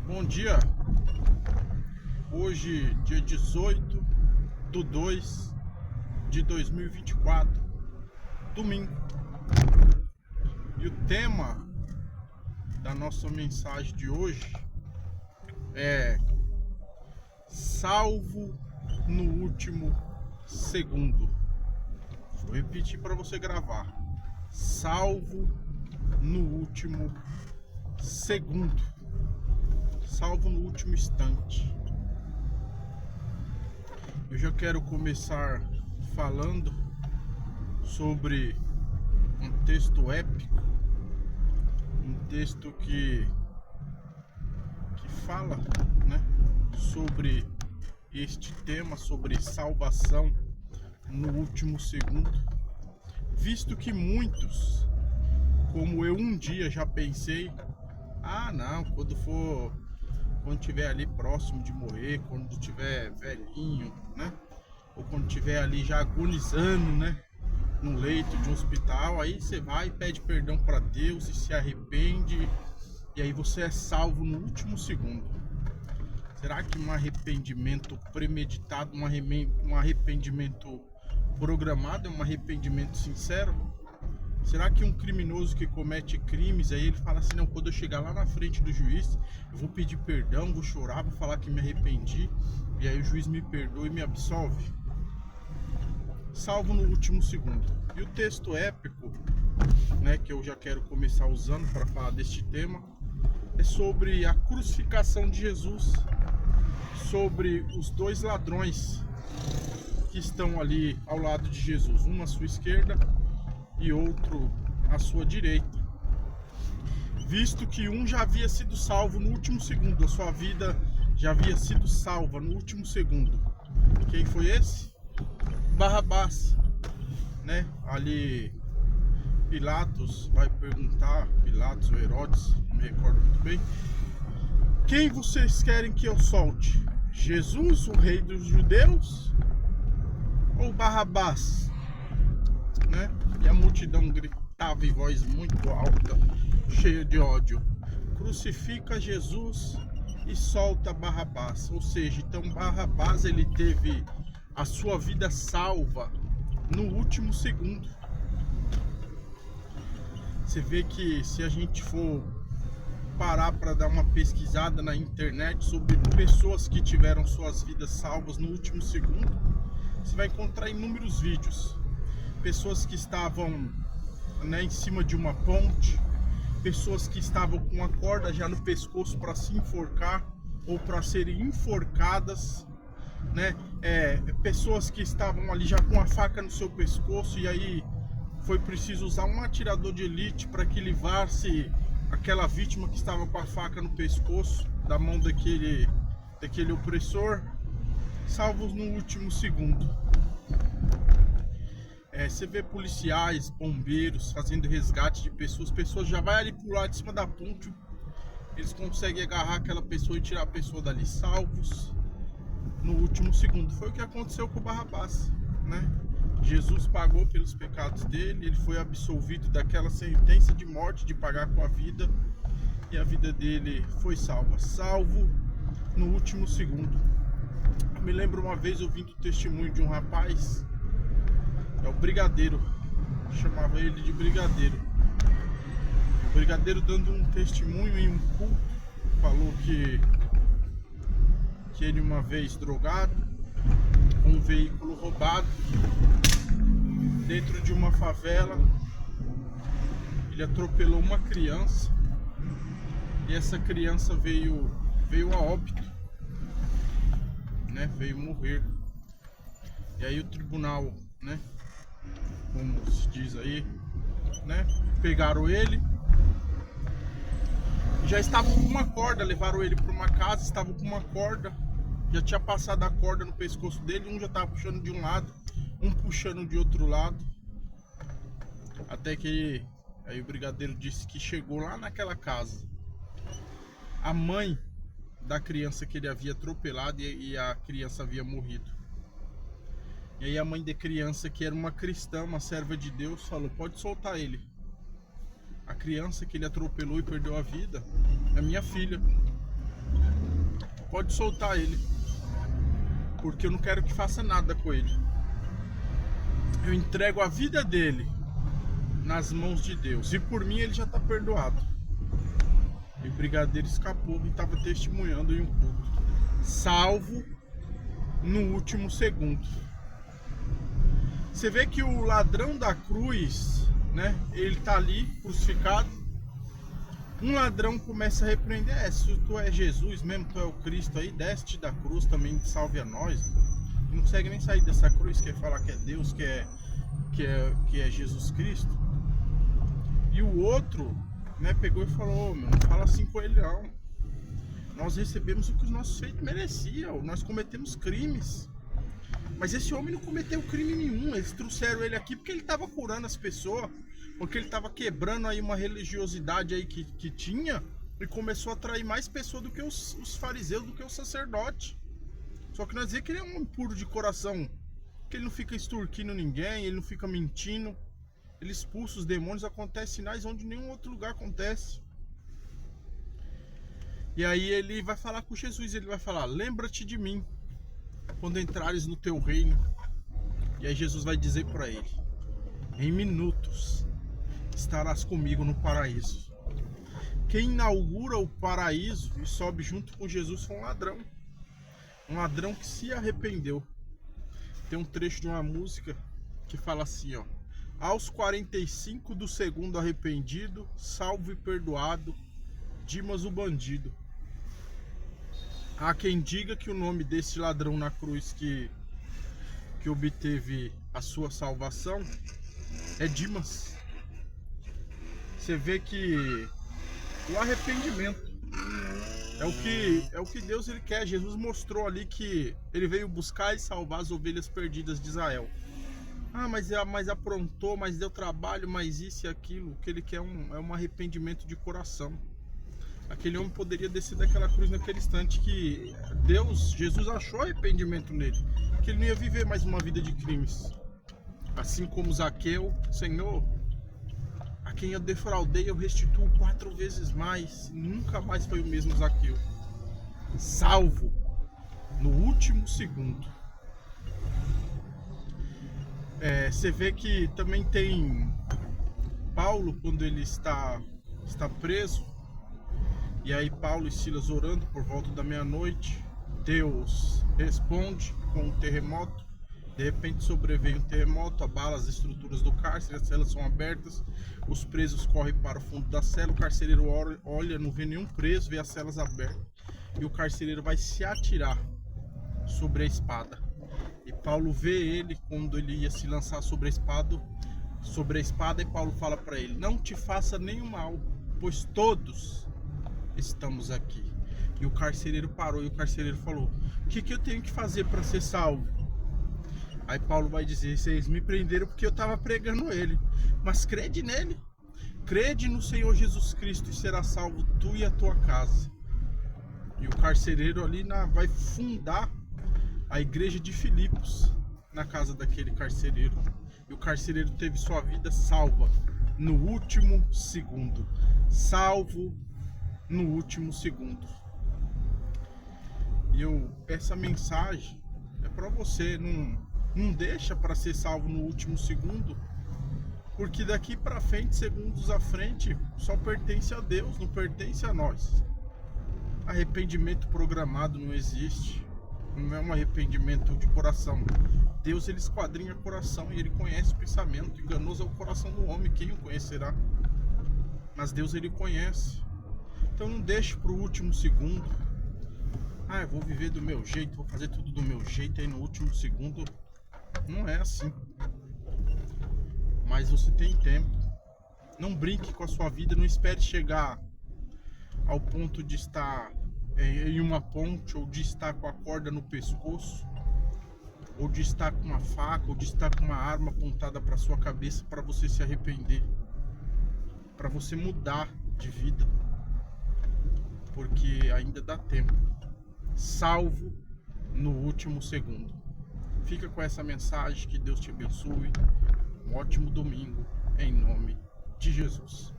Bom dia, hoje dia 18/2/2024, domingo. E o tema da nossa mensagem de hoje é salvo no último segundo. Vou repetir para você gravar: salvo no último segundo, salvo no último instante. Eu já quero começar falando sobre um texto épico, um texto que fala, né, sobre este tema, sobre salvação no último segundo, visto que muitos, como eu um dia já pensei, não, quando tiver ali próximo de morrer, quando tiver velhinho, né, ou quando tiver ali já agonizando, né, no leito de um hospital, aí você vai e pede perdão para Deus e se arrepende, e aí você é salvo no último segundo. Será que um arrependimento premeditado, um arrependimento programado, é um arrependimento sincero? Será que um criminoso que comete crimes, aí ele fala assim, não, quando eu chegar lá na frente do juiz, eu vou pedir perdão, vou chorar, vou falar que me arrependi, e aí o juiz me perdoa e me absolve? Salvo no último segundo. E o texto épico, né, que eu já quero começar usando para falar deste tema, é sobre a crucificação de Jesus, sobre os dois ladrões que estão ali ao lado de Jesus, um à sua esquerda e outro à sua direita. Visto que um já havia sido salvo no último segundo, a sua vida já havia sido salva no último segundo. Quem foi esse? Barrabás, né? Ali Pilatos vai perguntar, Pilatos ou Herodes, não me recordo muito bem, quem vocês querem que eu solte? Jesus, o rei dos judeus, ou Barrabás? Né? E a multidão gritava em voz muito alta, cheia de ódio: crucifica Jesus e solta Barrabás. Ou seja, então Barrabás, ele teve a sua vida salva no último segundo. Você vê que se a gente for parar para dar uma pesquisada na internet sobre pessoas que tiveram suas vidas salvas no último segundo, você vai encontrar inúmeros vídeos. Pessoas que estavam, né, em cima de uma ponte, pessoas que estavam com a corda já no pescoço para se enforcar ou para serem enforcadas, né? Pessoas que estavam ali já com a faca no seu pescoço, e aí foi preciso usar um atirador de elite para que livrasse aquela vítima que estava com a faca no pescoço da mão daquele opressor, salvos no último segundo. Você vê policiais, bombeiros fazendo resgate de pessoas já vai ali pular de cima da ponte, eles conseguem agarrar aquela pessoa e tirar a pessoa dali, salvos no último segundo. Foi o que aconteceu com o Barrabás, né? Jesus pagou pelos pecados dele, ele foi absolvido daquela sentença de morte, de pagar com a vida, e a vida dele foi salvo no último segundo. Eu me lembro uma vez ouvindo o testemunho de um rapaz, o Brigadeiro, chamava ele de Brigadeiro. O Brigadeiro, dando um testemunho em um culto, falou que ele, uma vez drogado, com um veículo roubado dentro de uma favela, ele atropelou uma criança e essa criança veio a óbito, né? Veio morrer. E aí o tribunal, né, como se diz aí, né, pegaram ele, já estavam com uma corda, levaram ele para uma casa, estavam com uma corda, já tinha passado a corda no pescoço dele, um já estava puxando de um lado, um puxando de outro lado, até que aí o Brigadeiro disse que chegou lá naquela casa a mãe da criança que ele havia atropelado e a criança havia morrido. E aí a mãe da criança, que era uma cristã, uma serva de Deus, falou: pode soltar ele. A criança que ele atropelou e perdeu a vida é minha filha. pode soltar ele, porque eu não quero que faça nada com ele. Eu entrego a vida dele nas mãos de Deus, e por mim ele já está perdoado. E o brigadeiro escapou e estava testemunhando em um culto, salvo no último segundo. Você vê que o ladrão da cruz, né, ele tá ali crucificado. Um ladrão começa a repreender: se tu é Jesus mesmo, tu é o Cristo aí, desce da cruz também, salve a nós. Não consegue nem sair dessa cruz, quer falar que é Deus, que é Jesus Cristo. E o outro, né, pegou e falou: meu, não fala assim com ele não. Nós recebemos o que os nossos feitos mereciam, nós cometemos crimes. Mas esse homem não cometeu crime nenhum. Eles trouxeram ele aqui porque ele estava curando as pessoas, porque ele estava quebrando aí uma religiosidade aí que tinha, e começou a atrair mais pessoas do que os fariseus, do que o sacerdote. Só que nós dizemos que ele é um homem puro de coração, que ele não fica extorquindo ninguém, ele não fica mentindo, ele expulsa os demônios, acontece sinais onde nenhum outro lugar acontece. E aí ele vai falar com Jesus, ele vai falar: lembra-te de mim quando entrares no teu reino. E aí Jesus vai dizer para ele: em minutos estarás comigo no paraíso. Quem inaugura o paraíso e sobe junto com Jesus foi um ladrão que se arrependeu. Tem um trecho de uma música que fala assim, ó: aos 45 do segundo arrependido, salvo e perdoado, Dimas o bandido. Há quem diga que o nome desse ladrão na cruz que obteve a sua salvação é Dimas. Você vê que o arrependimento é o que Deus ele quer. Jesus mostrou ali que ele veio buscar e salvar as ovelhas perdidas de Israel. Mas aprontou, mas deu trabalho, mas isso e aquilo. O que ele quer é um arrependimento de coração. Aquele homem poderia descer daquela cruz naquele instante que Jesus achou arrependimento nele, que ele não ia viver mais uma vida de crimes. Assim como Zaqueu: Senhor, a quem eu defraudei eu restituo 4 vezes mais. Nunca mais foi o mesmo Zaqueu, salvo no último segundo. Você vê que também tem Paulo, quando ele está preso. E aí Paulo e Silas orando por volta da meia-noite, Deus responde com um terremoto. De repente sobreveio um terremoto, abala as estruturas do cárcere, as celas são abertas, os presos correm para o fundo da cela, o carcereiro olha, não vê nenhum preso, vê as celas abertas, e o carcereiro vai se atirar sobre a espada. E Paulo vê ele quando ele ia se lançar sobre a espada, e Paulo fala para ele: não te faça nenhum mal, pois todos estamos aqui. E o carcereiro parou, e o carcereiro falou: o que eu tenho que fazer para ser salvo? Aí Paulo vai dizer: vocês me prenderam porque eu estava pregando ele, mas crede nele, crede no Senhor Jesus Cristo e será salvo tu e a tua casa. E o carcereiro ali vai fundar a igreja de Filipos na casa daquele carcereiro, e o carcereiro teve sua vida salva no último segundo, salvo no último segundo. E essa mensagem é para você: não deixa para ser salvo no último segundo, porque daqui para frente, segundos à frente, só pertence a Deus, não pertence a nós. Arrependimento programado não existe, não é um arrependimento de coração. Deus ele esquadrinha coração e ele conhece o pensamento. Enganoso é o coração do homem, quem o conhecerá? Mas Deus ele conhece. Então não deixe para o último segundo: eu vou viver do meu jeito, vou fazer tudo do meu jeito, aí no último segundo. Não é assim. Mas você tem tempo. Não brinque com a sua vida, não espere chegar ao ponto de estar em uma ponte, ou de estar com a corda no pescoço, ou de estar com uma faca, ou de estar com uma arma apontada para sua cabeça, para você se arrepender, para você mudar de vida, porque ainda dá tempo. Salvo no último segundo. Fica com essa mensagem, que Deus te abençoe. Um ótimo domingo, em nome de Jesus.